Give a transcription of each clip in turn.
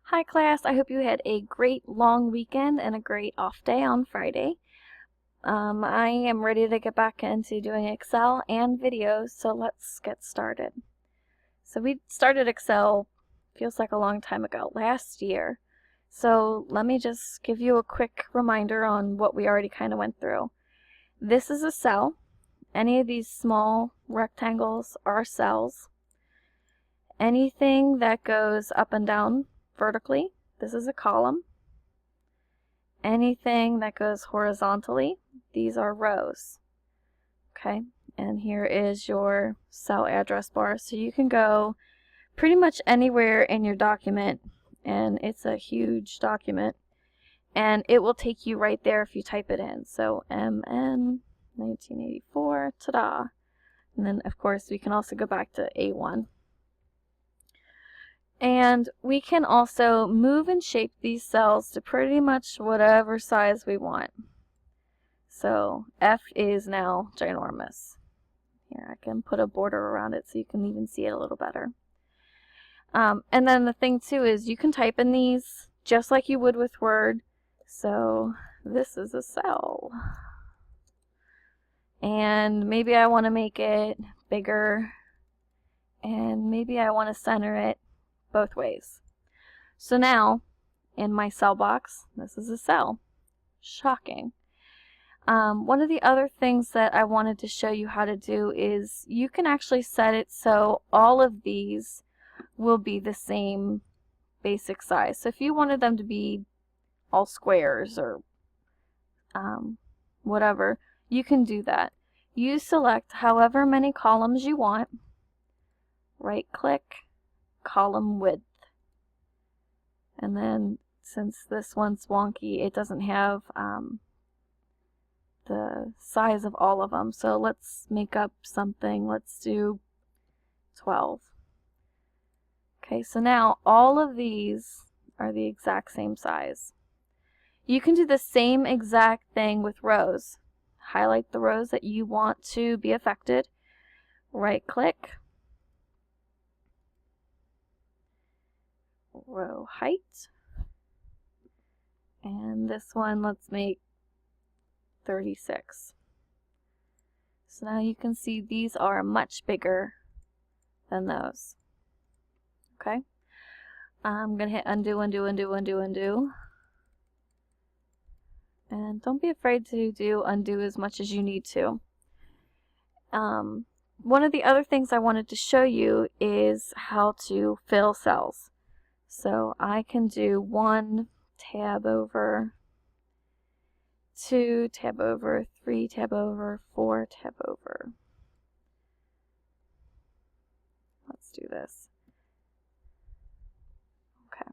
Hi class, I hope you had a great long weekend and a great off day on Friday. I am ready to get back into doing Excel and videos, so let's get started. So we started Excel, feels like a long time ago, last year. So let me just give you a quick reminder on what we already kind of went through. This is a cell. Any of these small rectangles are cells. Anything that goes up and down vertically, this is a column. Anything that goes horizontally, these are rows. Okay, and here is your cell address bar. So you can go pretty much anywhere in your document, and it's a huge document, and it will take you right there if you type it in. So MN 1984, ta-da. And then of course we can also go back to A1. And we can also move and shape these cells to pretty much whatever size we want. So F is now ginormous. Here, I can put a border around it so you can even see it a little better. And then the thing too is you can type in these just like you would with Word. So this is a cell. And maybe I want to make it bigger. And maybe I want to center it both ways. So now, in my cell box, this is a cell. Shocking. One of the other things that I wanted to show you how to do is you can actually set it so all of these will be the same basic size. So if you wanted them to be all squares or whatever, you can do that. You select however many columns you want, right click, column width. And then since this one's wonky, it doesn't have the size of all of them. So let's make up something. Let's do 12. Okay, so now all of these are the exact same size. You can do the same exact thing with rows. Highlight the rows that you want to be affected. Right click. Row height. And this one, let's make 36. So now you can see these are much bigger than those. Okay? I'm going to hit undo, undo, undo, undo, undo. And don't be afraid to do undo as much as you need to. One of the other things I wanted to show you is how to fill cells. So I can do 1 tab over, 2 tab over, 3 tab over, 4 tab over. Let's do this. Okay.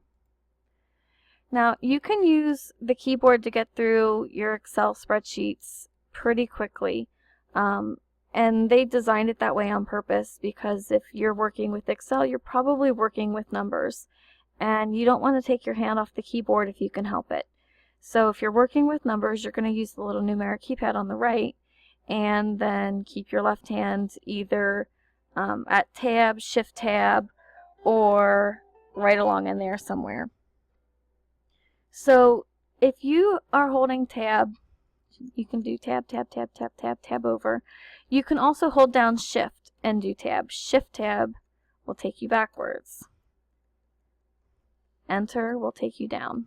Now you can use the keyboard to get through your Excel spreadsheets pretty quickly. And they designed it that way on purpose because if you're working with Excel, you're probably working with numbers. And you don't want to take your hand off the keyboard if you can help it. So if you're working with numbers, you're going to use the little numeric keypad on the right, and then keep your left hand either at tab, shift tab, or right along in there somewhere. So if you are holding tab, you can do tab, tab, tab, tab, tab, tab over. You can also hold down shift and do tab. Shift tab will take you backwards. Enter will take you down.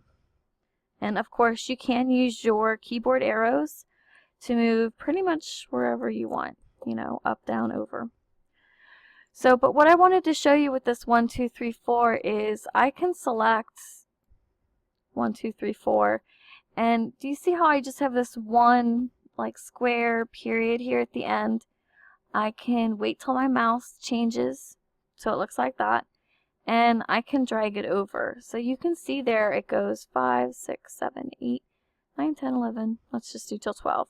And of course you can use your keyboard arrows to move pretty much wherever you want, you know, up, down, over. So, but what I wanted to show you with this 1, 2, 3, 4 is I can select 1, 2, 3, 4, and do you see how I just have this one like square period here at the end? I can wait till my mouse changes so it looks like that, and I can drag it over. So you can see there it goes 5, 6, 7, 8, 9, 10, 11, let's just do till 12.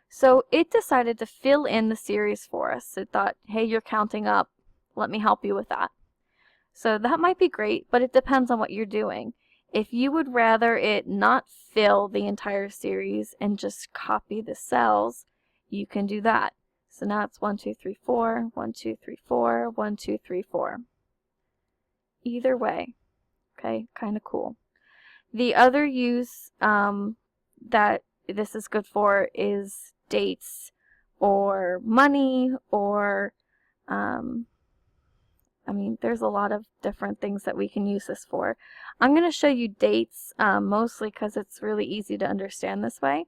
So it decided to fill in the series for us. It thought, hey, you're counting up, let me help you with that. So that might be great, but it depends on what you're doing. If you would rather it not fill the entire series and just copy the cells, you can do that. So now it's 1, 2, 3, 4, 1, 2, 3, 4, 1, 2, 3, 4. Either way. Okay, kind of cool. The other use that this is good for is dates or money or I mean, there's a lot of different things that we can use this for. I'm going to show you dates mostly because it's really easy to understand this way.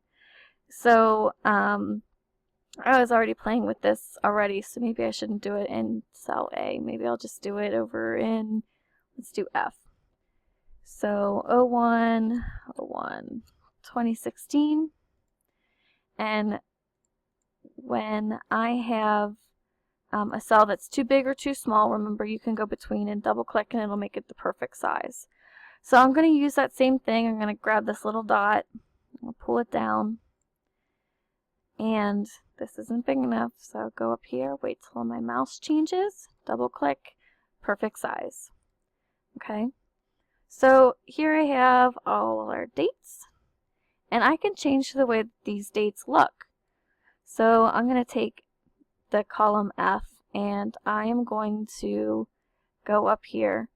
So I was already playing with this already, so maybe I shouldn't do it in cell A. Maybe I'll just do it over in, let's do F. So 01, 01, 2016. And when I have a cell that's too big or too small, remember you can go between and double click and it'll make it the perfect size. So I'm going to use that same thing. I'm going to grab this little dot, I'll pull it down, and this isn't big enough, so go up here, wait till my mouse changes, double click, perfect size. Okay, so here I have all our dates, and I can change the way these dates look. So I'm going to take the column F and I am going to go up here.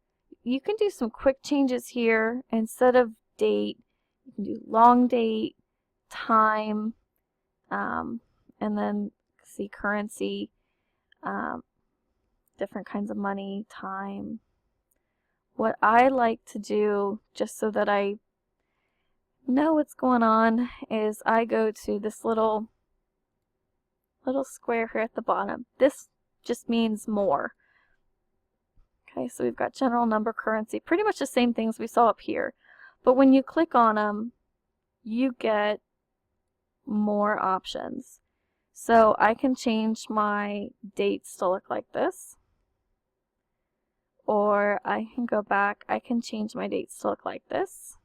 You can do some quick changes here. Instead of date, you can do long date, time, and then see currency, different kinds of money, time. What I like to do, just so that I know what's going on, is I go to this little square here at the bottom. This just means more. Okay, so we've got general, number, currency, pretty much the same things we saw up here. But when you click on them, you get more options. So I can change my dates to look like this. Or I can go back, I can change my dates to look like this.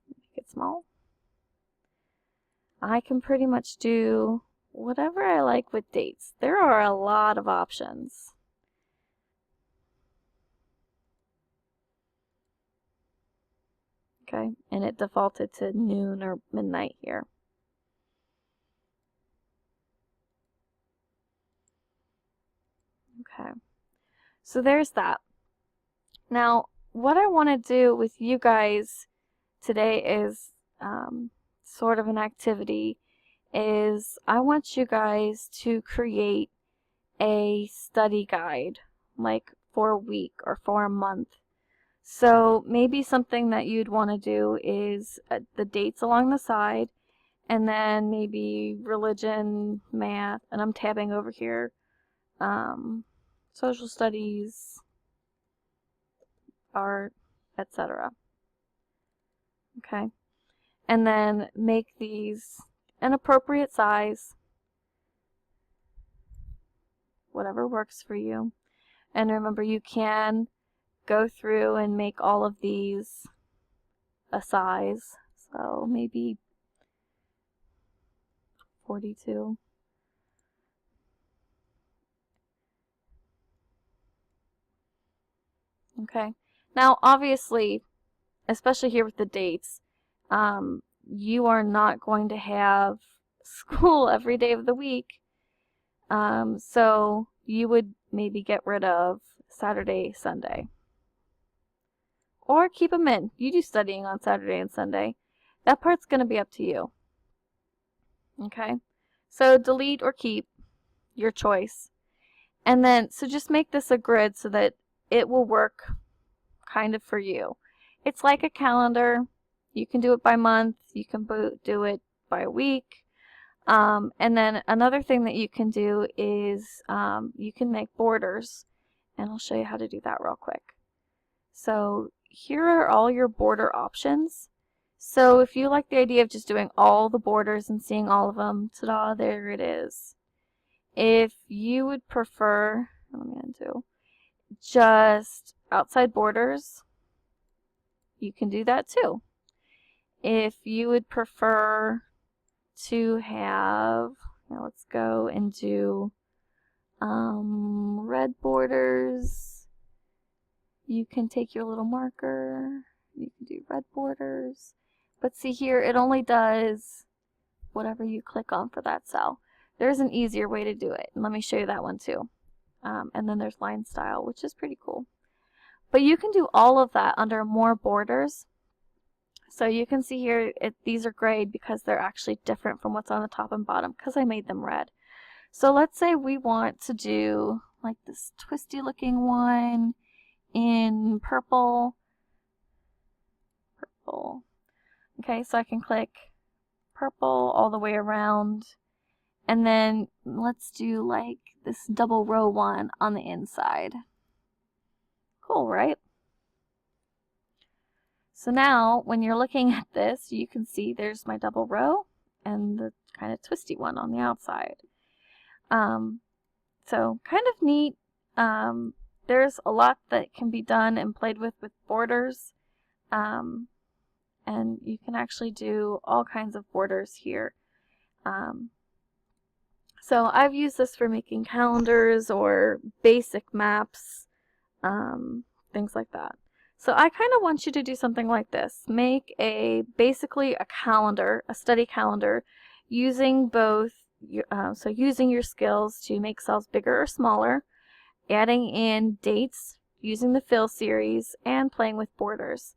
Make it small. I can pretty much do whatever I like with dates. There are a lot of options. Okay, and it defaulted to noon or midnight here. Okay, so there's that. Now, what I want to do with you guys today is sort of an activity, is I want you guys to create a study guide, like for a week or for a month. So maybe something that you'd want to do is the dates along the side, and then maybe religion, math, and I'm tabbing over here, social studies, art, etc. Okay, and then make these an appropriate size, whatever works for you. And remember, you can go through and make all of these a size. So maybe 42. Okay. Now, obviously, especially here with the dates, you are not going to have school every day of the week. So you would maybe get rid of Saturday, Sunday. Or keep them in. You do studying on Saturday and Sunday. That part's going to be up to you. Okay? So delete or keep, your choice. And then, so just make this a grid so that it will work kind of for you. It's like a calendar. You can do it by month. You can do it by week. And then another thing that you can do is you can make borders. And I'll show you how to do that real quick. So here are all your border options. So if you like the idea of just doing all the borders and seeing all of them, ta-da, there it is. If you would prefer, let me undo, just outside borders, you can do that too. If you would prefer to have, now let's go and do red borders, you can take your little marker, you can do red borders, but see here, it only does whatever you click on for that cell. There's an easier way to do it, and let me show you that one too. And then there's line style, which is pretty cool. But you can do all of that under more borders. So you can see here, these are grayed because they're actually different from what's on the top and bottom because I made them red. So let's say we want to do like this twisty looking one in purple. Okay, so I can click purple all the way around. And then let's do like this double row one on the inside. Cool, right? So now when you're looking at this, you can see there's my double row and the kind of twisty one on the outside. So kind of neat. There's a lot that can be done and played with borders. And you can actually do all kinds of borders here. So I've used this for making calendars or basic maps, things like that. So I kind of want you to do something like this. Make basically a calendar, a study calendar, using both, so using your skills to make cells bigger or smaller, adding in dates, using the fill series, and playing with borders.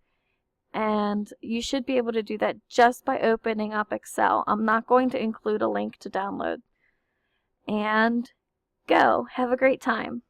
And you should be able to do that just by opening up Excel. I'm not going to include a link to download. And go. Have a great time.